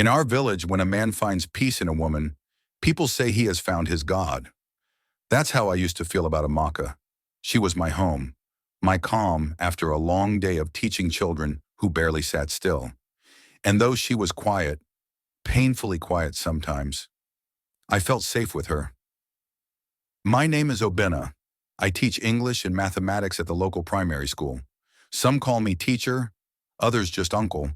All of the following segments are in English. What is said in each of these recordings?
In our village, when a man finds peace in a woman, people say he has found his God. That's how I used to feel about Amaka. She was my home, my calm after a long day of teaching children who barely sat still. And though she was quiet, painfully quiet sometimes, I felt safe with her. My name is Obena. I teach English and mathematics at the local primary school. Some call me teacher, others just uncle.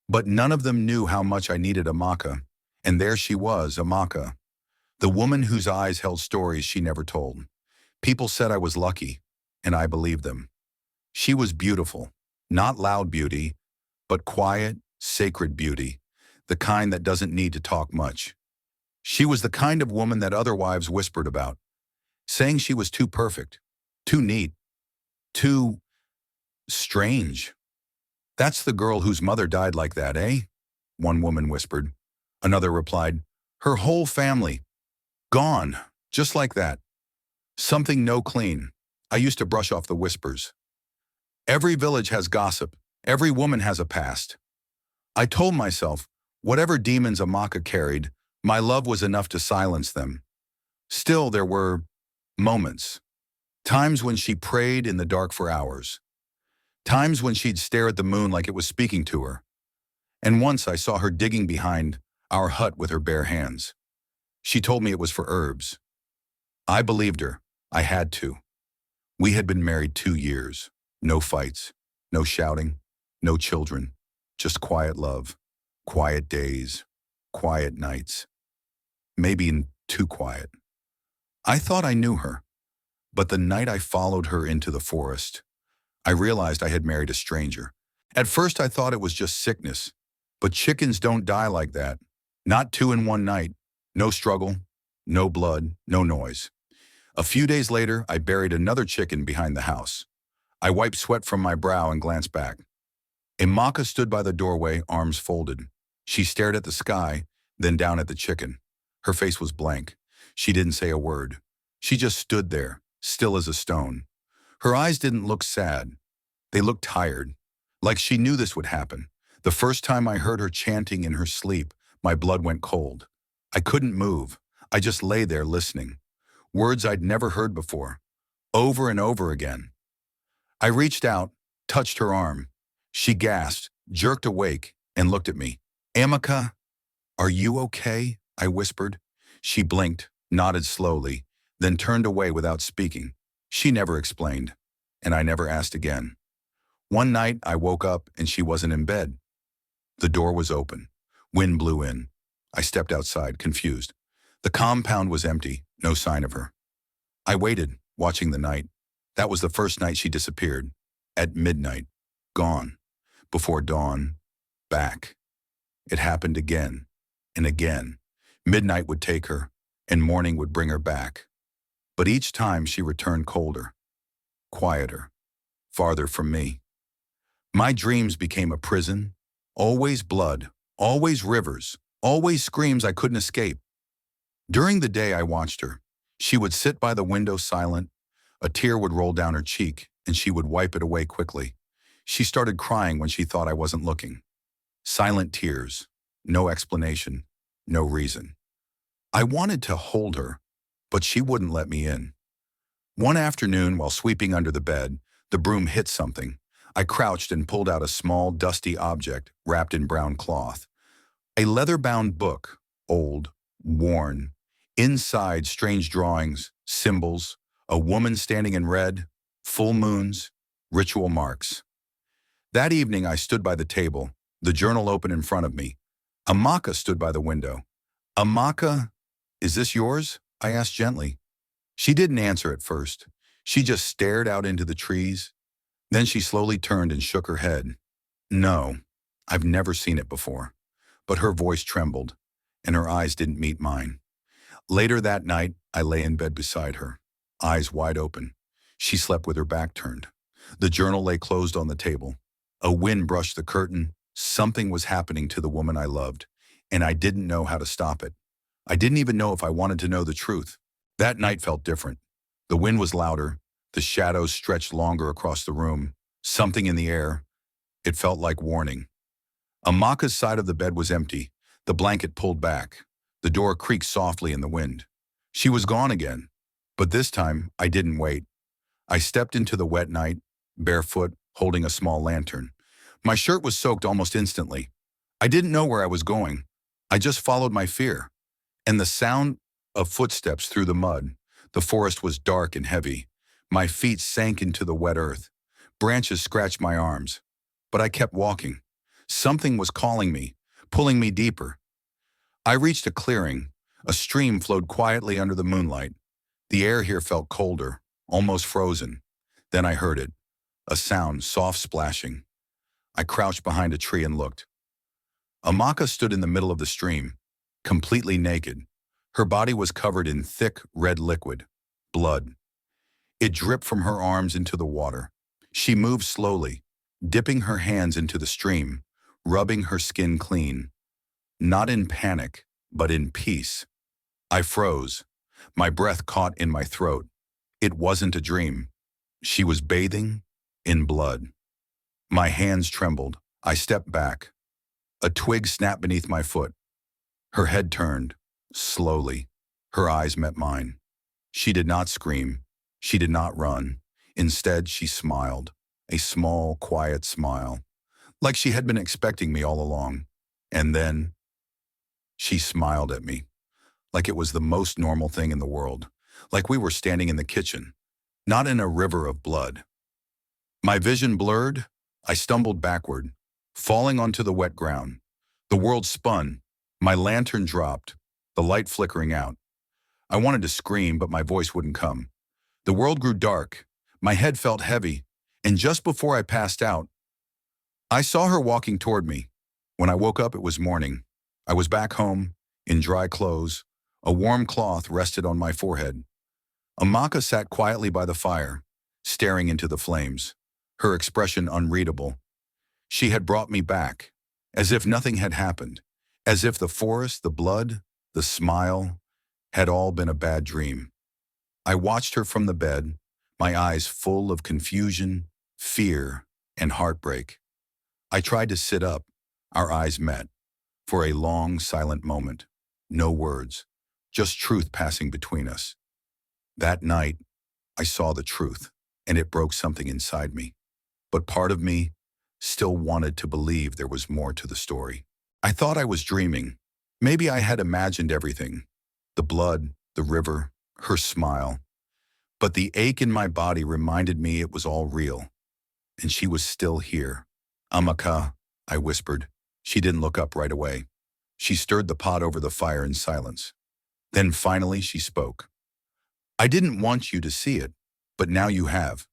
But none of them knew how much I needed Amaka. And there she was, Amaka, the woman whose eyes held stories she never told. People said I was lucky, and I believed them. She was beautiful, not loud beauty, but quiet, sacred beauty, the kind that doesn't need to talk much. She was the kind of woman that other wives whispered about, saying she was too perfect, too neat, too strange. "That's the girl whose mother died like that, eh?" one woman whispered. Another replied, "Her whole family, gone, just like that." Something no clean. I used to brush off the whispers. Every village has gossip. Every woman has a past. I told myself, whatever demons Amaka carried, my love was enough to silence them. Still, there were moments. Times when she prayed in the dark for hours. Times when she'd stare at the moon like it was speaking to her. And once I saw her digging behind our hut with her bare hands. She told me it was for herbs. I believed her. I had to. We had been married 2 years. No fights, no shouting, no children, just quiet love, quiet days, quiet nights. Maybe too quiet. I thought I knew her, but the night I followed her into the forest, I realized I had married a stranger. At first I thought it was just sickness, but chickens don't die like that. Not 2 in one night. No struggle, no blood, no noise. A few days later, I buried another chicken behind the house. I wiped sweat from my brow and glanced back. Amaka stood by the doorway, arms folded. She stared at the sky, then down at the chicken. Her face was blank. She didn't say a word. She just stood there, still as a stone. Her eyes didn't look sad. They looked tired, like she knew this would happen. The first time I heard her chanting in her sleep, my blood went cold. I couldn't move. I just lay there listening. Words I'd never heard before, over and over again. I reached out, touched her arm. She gasped, jerked awake, and looked at me. "Amaka, are you okay?" I whispered. She blinked, nodded slowly, then turned away without speaking. She never explained, and I never asked again. One night, I woke up and she wasn't in bed. The door was open. Wind blew in. I stepped outside, confused. The compound was empty, no sign of her. I waited, watching the night. That was the first night she disappeared. At midnight, gone. Before dawn, back. It happened again and again. Midnight would take her, and morning would bring her back. But each time she returned colder, quieter, farther from me. My dreams became a prison, always blood, always rivers, always screams I couldn't escape. During the day I watched her. She would sit by the window silent. A tear would roll down her cheek, and she would wipe it away quickly. She started crying when she thought I wasn't looking. Silent tears, no explanation, no reason. I wanted to hold her, but she wouldn't let me in. One afternoon, while sweeping under the bed, the broom hit something. I crouched and pulled out a small, dusty object wrapped in brown cloth. A leather-bound book, old, worn. Inside, strange drawings, symbols, a woman standing in red, full moons, ritual marks. That evening, I stood by the table, the journal open in front of me. Amaka stood by the window. "Amaka, is this yours?" I asked gently. She didn't answer at first. She just stared out into the trees. Then she slowly turned and shook her head. "No, I've never seen it before." But her voice trembled, and her eyes didn't meet mine. Later that night, I lay in bed beside her, eyes wide open. She slept with her back turned. The journal lay closed on the table. A wind brushed the curtain. Something was happening to the woman I loved, and I didn't know how to stop it. I didn't even know if I wanted to know the truth. That night felt different. The wind was louder. The shadows stretched longer across the room. Something in the air. It felt like warning. Amaka's side of the bed was empty. The blanket pulled back. The door creaked softly in the wind. She was gone again. But this time, I didn't wait. I stepped into the wet night, barefoot, holding a small lantern. My shirt was soaked almost instantly. I didn't know where I was going. I just followed my fear. And the sound of footsteps through the mud. The forest was dark and heavy. My feet sank into the wet earth. Branches scratched my arms. But I kept walking. Something was calling me, pulling me deeper. I reached a clearing. A stream flowed quietly under the moonlight. The air here felt colder, almost frozen. Then I heard it. A sound, soft splashing. I crouched behind a tree and looked. Amaka stood in the middle of the stream, completely naked. Her body was covered in thick, red liquid, blood. It dripped from her arms into the water. She moved slowly, dipping her hands into the stream, rubbing her skin clean. Not in panic, but in peace. I froze. My breath caught in my throat. It wasn't a dream. She was bathing in blood. My hands trembled. I stepped back. A twig snapped beneath my foot. Her head turned, slowly. Her eyes met mine. She did not scream. She did not run. Instead, she smiled. A small, quiet smile. Like she had been expecting me all along. And then, she smiled at me. Like it was the most normal thing in the world. Like we were standing in the kitchen, not in a river of blood. My vision blurred. I stumbled backward, falling onto the wet ground. The world spun. My lantern dropped, the light flickering out. I wanted to scream, but my voice wouldn't come. The world grew dark. My head felt heavy, and just before I passed out, I saw her walking toward me. When I woke up, it was morning. I was back home, in dry clothes. A warm cloth rested on my forehead. Amaka sat quietly by the fire, staring into the flames, her expression unreadable. She had brought me back, as if nothing had happened, as if the forest, the blood, the smile, had all been a bad dream. I watched her from the bed, my eyes full of confusion, fear, and heartbreak. I tried to sit up. Our eyes met. For a long, silent moment. No words, just truth passing between us. That night, I saw the truth, and it broke something inside me. But part of me still wanted to believe there was more to the story. I thought I was dreaming. Maybe I had imagined everything. The blood, the river, her smile. But the ache in my body reminded me it was all real. And she was still here. Amaka, I whispered. She didn't look up right away. She stirred the pot over the fire in silence. Then finally she spoke. I didn't want you to see it, but now you have.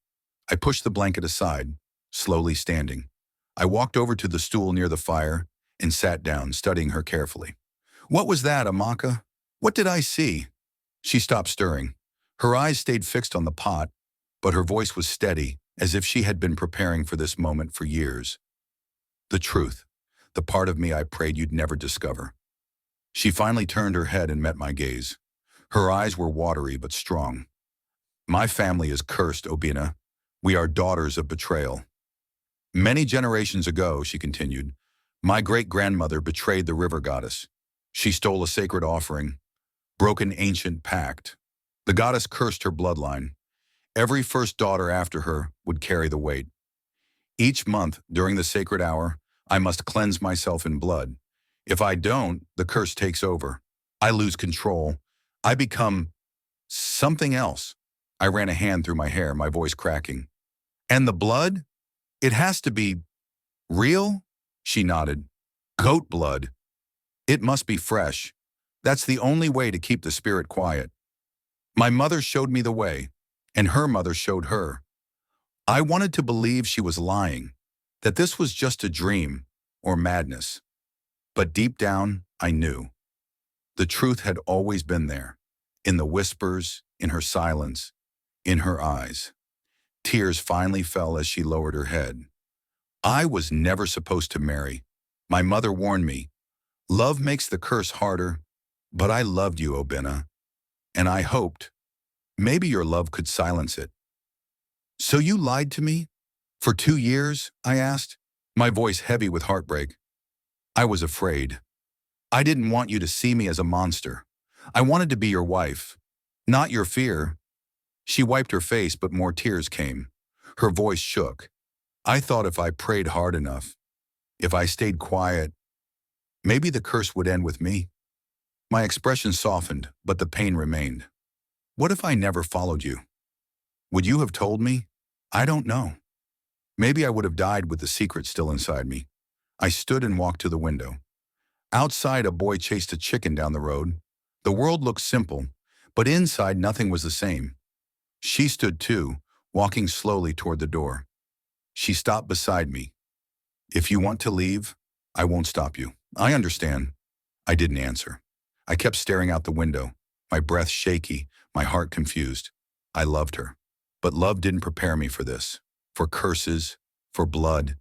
I pushed the blanket aside, slowly standing. I walked over to the stool near the fire and sat down, studying her carefully. What was that, Amaka? What did I see? She stopped stirring. Her eyes stayed fixed on the pot, but her voice was steady, as if she had been preparing for this moment for years. The truth, the part of me I prayed you'd never discover. She finally turned her head and met my gaze. Her eyes were watery but strong. My family is cursed, Obina. We are daughters of betrayal. Many generations ago, she continued, my great-grandmother betrayed the river goddess. She stole a sacred offering, broke an ancient pact. The goddess cursed her bloodline. Every first daughter after her would carry the weight. Each month, during the sacred hour, I must cleanse myself in blood. If I don't, the curse takes over. I lose control. I become something else. I ran a hand through my hair, my voice cracking. And the blood? It has to be real? She nodded. Goat blood. It must be fresh. That's the only way to keep the spirit quiet. My mother showed me the way, and her mother showed her. I wanted to believe she was lying, that this was just a dream or madness. But deep down, I knew. The truth had always been there, in the whispers, in her silence, in her eyes. Tears finally fell as she lowered her head. I was never supposed to marry. My mother warned me. Love makes the curse harder, but I loved you, Obina. And I hoped, maybe your love could silence it. So you lied to me? For 2 years? I asked, my voice heavy with heartbreak. I was afraid. I didn't want you to see me as a monster. I wanted to be your wife, not your fear." She wiped her face, but more tears came. Her voice shook. "I thought if I prayed hard enough, if I stayed quiet, maybe the curse would end with me." My expression softened, but the pain remained. "What if I never followed you? Would you have told me? I don't know. Maybe I would have died with the secret still inside me." I stood and walked to the window. Outside, a boy chased a chicken down the road. The world looked simple, but inside nothing was the same. She stood too, walking slowly toward the door. She stopped beside me. "If you want to leave, I won't stop you. I understand." I didn't answer. I kept staring out the window, my breath shaky, my heart confused. I loved her. But love didn't prepare me for this. For curses, for blood,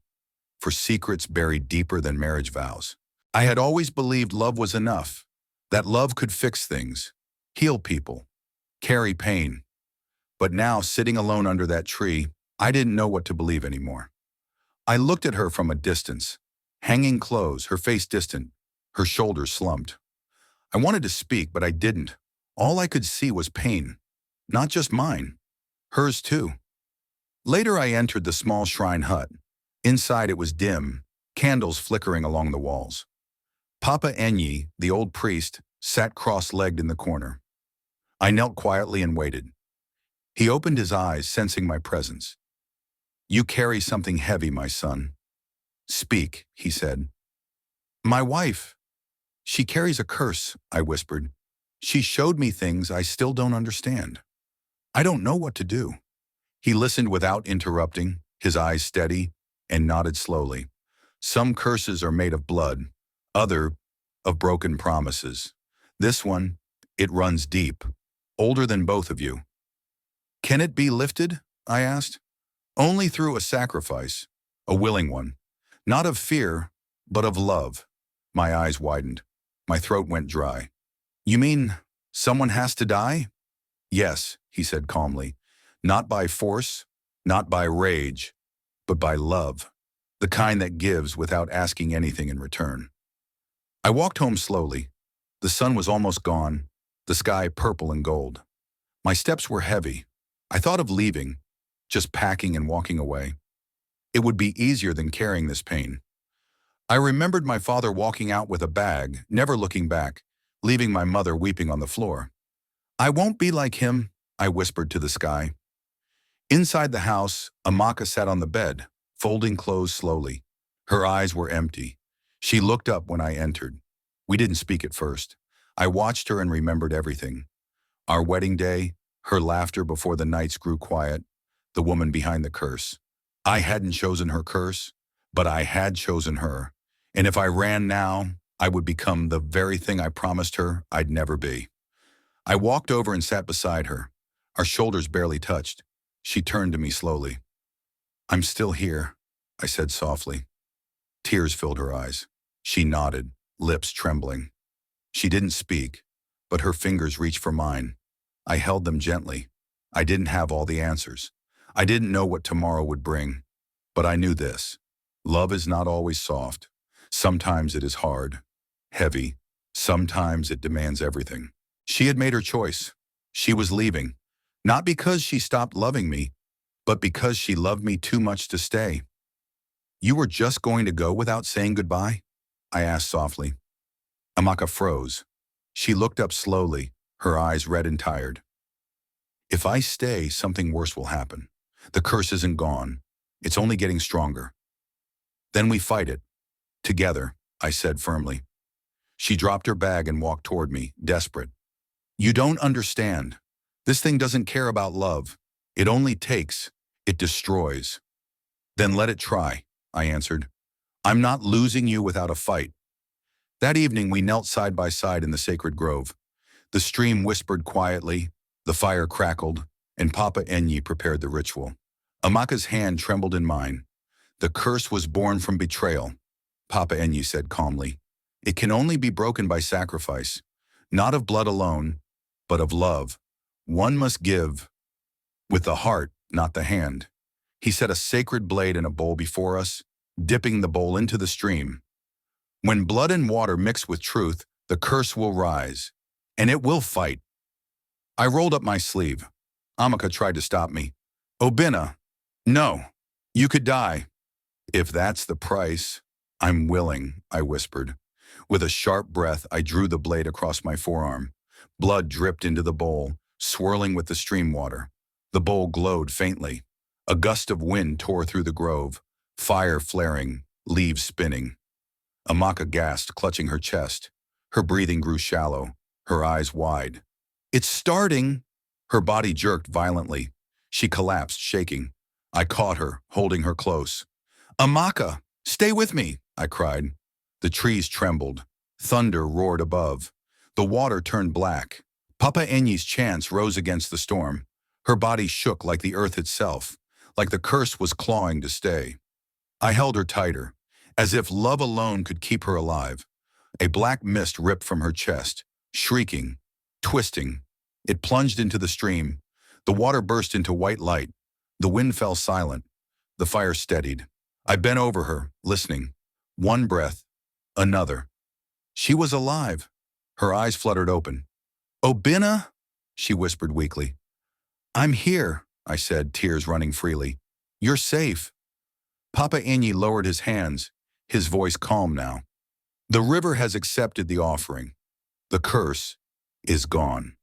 for secrets buried deeper than marriage vows. I had always believed love was enough, that love could fix things, heal people, carry pain. But now, sitting alone under that tree, I didn't know what to believe anymore. I looked at her from a distance, hanging close, her face distant, her shoulders slumped. I wanted to speak, but I didn't. All I could see was pain. Not just mine, hers too. Later I entered the small shrine hut. Inside it was dim, candles flickering along the walls. Papa Enyi, the old priest, sat cross-legged in the corner. I knelt quietly and waited. He opened his eyes, sensing my presence. "You carry something heavy, my son." "Speak," he said. "My wife. She carries a curse," I whispered. "She showed me things I still don't understand. I don't know what to do." He listened without interrupting, his eyes steady, and nodded slowly. "Some curses are made of blood, other of broken promises. This one, it runs deep, older than both of you." "Can it be lifted?" I asked. "Only through a sacrifice, a willing one. Not of fear, but of love." My eyes widened. My throat went dry. "You mean someone has to die?" "Yes," he said calmly. "Not by force, not by rage, but by love. The kind that gives without asking anything in return." I walked home slowly. The sun was almost gone, the sky purple and gold. My steps were heavy. I thought of leaving, just packing and walking away. It would be easier than carrying this pain. I remembered my father walking out with a bag, never looking back, leaving my mother weeping on the floor. "I won't be like him," I whispered to the sky. Inside the house, Amaka sat on the bed, folding clothes slowly. Her eyes were empty. She looked up when I entered. We didn't speak at first. I watched her and remembered everything. Our wedding day, her laughter before the nights grew quiet, the woman behind the curse. I hadn't chosen her curse, but I had chosen her. And if I ran now, I would become the very thing I promised her I'd never be. I walked over and sat beside her. Our shoulders barely touched. She turned to me slowly. "I'm still here," I said softly. Tears filled her eyes. She nodded, lips trembling. She didn't speak, but her fingers reached for mine. I held them gently. I didn't have all the answers. I didn't know what tomorrow would bring. But I knew this. Love is not always soft. Sometimes it is hard, heavy. Sometimes it demands everything. She had made her choice. She was leaving. Not because she stopped loving me, but because she loved me too much to stay. "You were just going to go without saying goodbye?" I asked softly. Amaka froze. She looked up slowly, her eyes red and tired. "If I stay, something worse will happen. The curse isn't gone. It's only getting stronger. Then we fight it. Together," I said firmly. She dropped her bag and walked toward me, desperate. "You don't understand. This thing doesn't care about love. It only takes. It destroys." "Then let it try," I answered. "I'm not losing you without a fight." That evening we knelt side by side in the sacred grove. The stream whispered quietly, the fire crackled, and Papa Enyi prepared the ritual. Amaka's hand trembled in mine. "The curse was born from betrayal," Papa Enyi said calmly. "It can only be broken by sacrifice, not of blood alone, but of love. One must give with the heart, not the hand." He set a sacred blade in a bowl before us, dipping the bowl into the stream. When blood and water mix with truth, the curse will rise, and it will fight. I rolled up my sleeve. Amaka tried to stop me. Obina, no, you could die. If that's the price, I'm willing, I whispered. With a sharp breath, I drew the blade across my forearm. Blood dripped into the bowl, swirling with the stream water. The bowl glowed faintly. A gust of wind tore through the grove, fire flaring, leaves spinning. Amaka gasped, clutching her chest. Her breathing grew shallow, her eyes wide. It's starting! Her body jerked violently. She collapsed, shaking. I caught her, holding her close. Amaka, stay with me, I cried. The trees trembled. Thunder roared above. The water turned black. Papa Enyi's chants rose against the storm. Her body shook like the earth itself, like the curse was clawing to stay. I held her tighter, as if love alone could keep her alive. A black mist ripped from her chest, shrieking, twisting. It plunged into the stream. The water burst into white light. The wind fell silent. The fire steadied. I bent over her, listening. One breath, another. She was alive. Her eyes fluttered open. Obina, she whispered weakly. I'm here, I said, tears running freely. You're safe. Papa Enyi lowered his hands, his voice calm now. The river has accepted the offering. The curse is gone.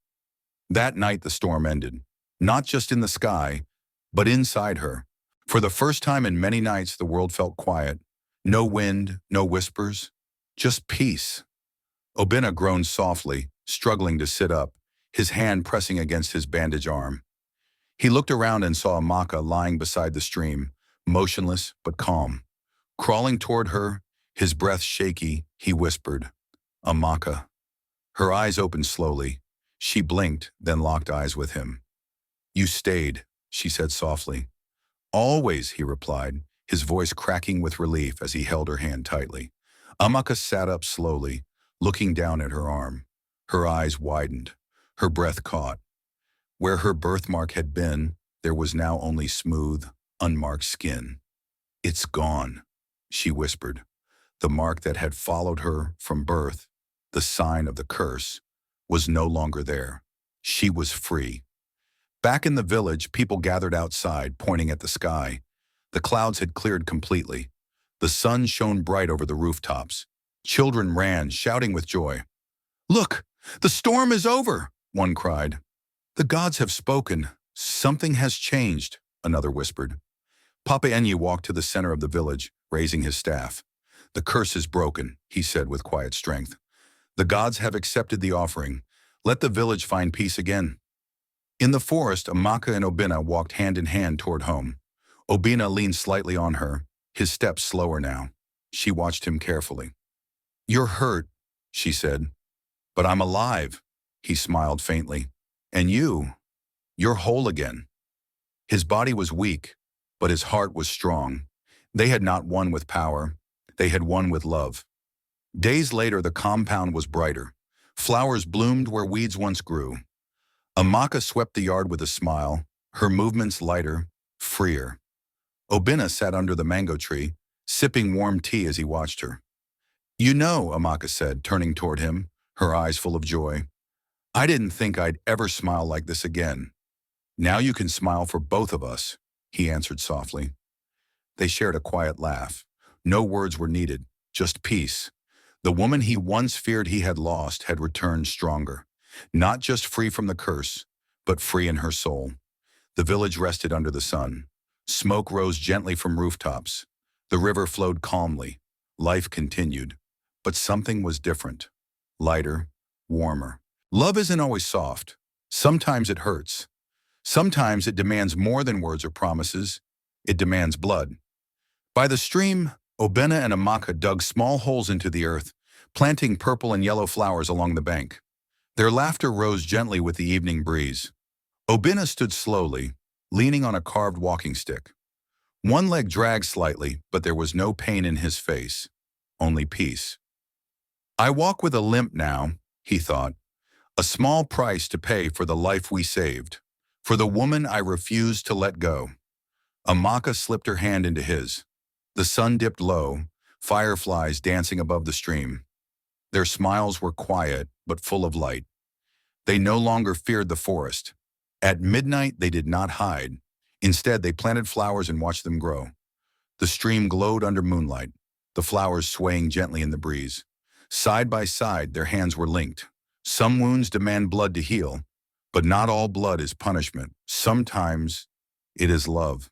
That night the storm ended, not just in the sky, but inside her. For the first time in many nights the world felt quiet. No wind, no whispers, just peace. Obina groaned softly, struggling to sit up, his hand pressing against his bandaged arm. He looked around and saw Amaka lying beside the stream, motionless but calm. Crawling toward her, his breath shaky, he whispered, Amaka. Her eyes opened slowly. She blinked, then locked eyes with him. You stayed, she said softly. Always, he replied, his voice cracking with relief as he held her hand tightly. Amaka sat up slowly, looking down at her arm. Her eyes widened. Her breath caught. Where her birthmark had been, there was now only smooth, unmarked skin. It's gone, she whispered. The mark that had followed her from birth, the sign of the curse, was no longer there. She was free. Back in the village, people gathered outside, pointing at the sky. The clouds had cleared completely. The sun shone bright over the rooftops. Children ran, shouting with joy. Look, the storm is over, one cried. The gods have spoken. Something has changed, another whispered. Papa Enyi walked to the center of the village, raising his staff. The curse is broken, he said with quiet strength. The gods have accepted the offering. Let the village find peace again. In the forest, Amaka and Obina walked hand in hand toward home. Obina leaned slightly on her, his steps slower now. She watched him carefully. You're hurt, she said. But I'm alive, he smiled faintly. And you're whole again. His body was weak, but his heart was strong. They had not won with power. They had won with love. Days later, the compound was brighter. Flowers bloomed where weeds once grew. Amaka swept the yard with a smile, her movements lighter, freer. Obina sat under the mango tree, sipping warm tea as he watched her. You know, Amaka said, turning toward him, her eyes full of joy. I didn't think I'd ever smile like this again. Now you can smile for both of us, he answered softly. They shared a quiet laugh. No words were needed, just peace. The woman he once feared he had lost had returned stronger, not just free from the curse, but free in her soul. The village rested under the sun. Smoke rose gently from rooftops. The river flowed calmly. Life continued. But something was different. Lighter, warmer. Love isn't always soft. Sometimes it hurts. Sometimes it demands more than words or promises. It demands blood. By the stream, Obina and Amaka dug small holes into the earth, planting purple and yellow flowers along the bank. Their laughter rose gently with the evening breeze. Obina stood slowly, leaning on a carved walking stick. One leg dragged slightly, but there was no pain in his face, only peace. I walk with a limp now, he thought, a small price to pay for the life we saved, for the woman I refused to let go. Amaka slipped her hand into his. The sun dipped low, fireflies dancing above the stream. Their smiles were quiet, but full of light. They no longer feared the forest. At midnight, they did not hide. Instead, they planted flowers and watched them grow. The stream glowed under moonlight, the flowers swaying gently in the breeze. Side by side, their hands were linked. Some wounds demand blood to heal, but not all blood is punishment. Sometimes it is love.